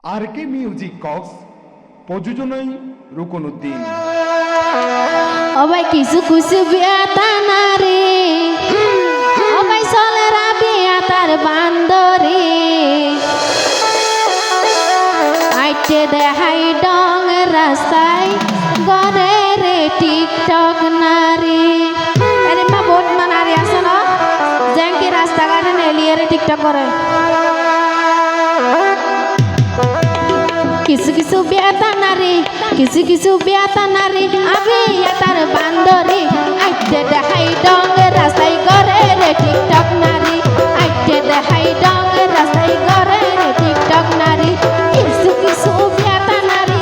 আর কে music Cox প্রযোজনায় রুকনুদ্দিন। ও ভাই কিছু কিছু বিয়া তানা রে, ও ভাই চলেরা বিয়া তার বান্দরে, আইটে দেখাই ডং রাস্তায় গরে রে টিকটক নারী। আরে মা বহুত নারী আছে না যেমন রাস্তাঘাটে নেলিয়ে রে টিকটক করে। কিছু কিছু বেতা নারী, কিছু কিছু বেতা নারী আমি তার বান্দরে, আইটে দেখাই ডং রাস্তায় গরে রে টিকটক নারী, আইটে দেখাই ডং রাস্তায় গরে রে টিকটক নারী। কিছু কিছু বেতা নারী,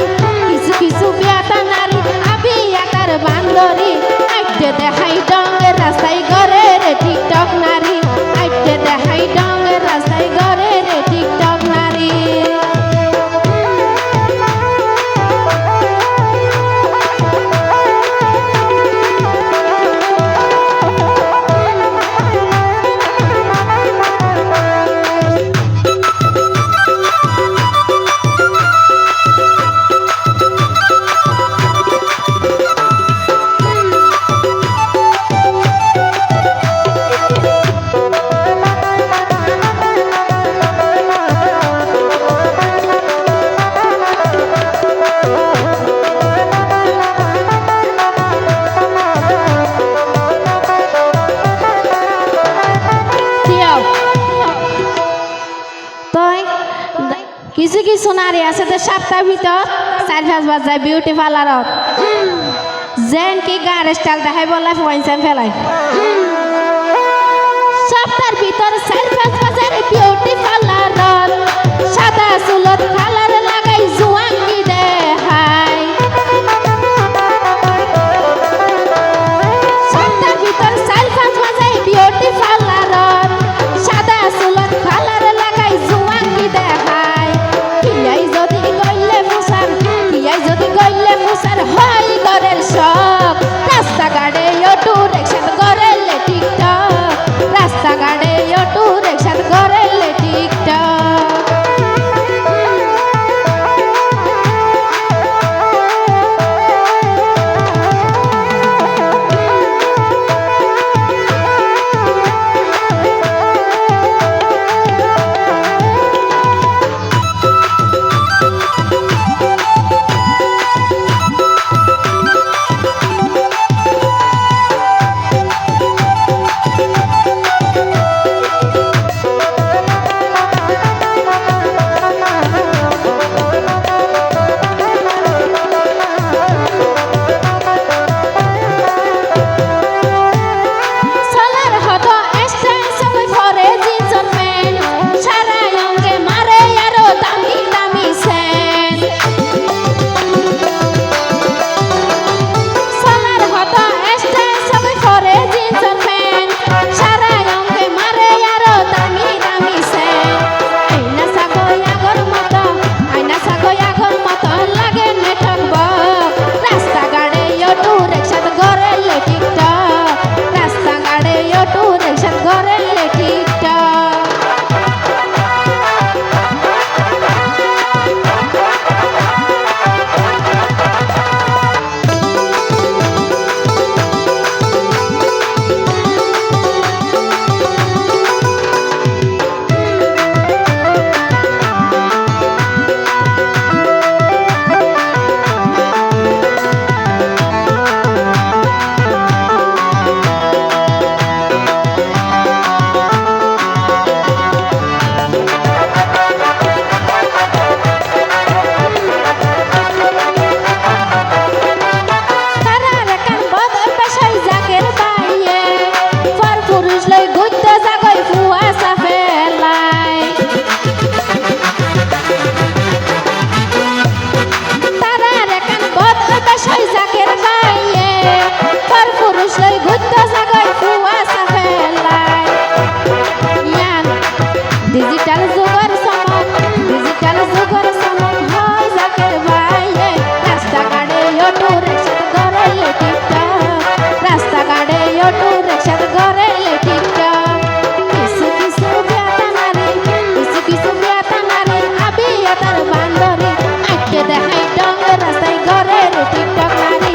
কিছু কিছু বেতা নারী আমি তার বান্দরে, আইটে দেখাই ডং রাস্তায় গরে রে টিকটক নারী, আইটে দেখাই ডং রাস্তায় গরে রে টিকটক নারী। কিছু কিছু নারী আছে তো সপ্তাহের ভিতর 4-5 বার যায় বিউটি পার্লারত, যেন কি গার স্টাইল দেখাই বলে পয়সা ফেলায়। সপ্তাহের ভিতর 4-5 বার যায় বিউটি পার্লারত, সাদা চুলত কালার লাগাই জুয়াঙ্গি দেখাই। সপ্তাহের ভিতর 4-5 বার যায় বিউটি পার্লারত, সাদা চুলত কালার লাগাই জুয়াঙ্গি দেখাই। হয় ঘরের শখ রাস্তাঘাটে অটো রিক্সাত গড়েলে টিকটক, রাস্তাঘাটে অটো রিক্সাত গড়েলে টিকটক। টিকটক নারী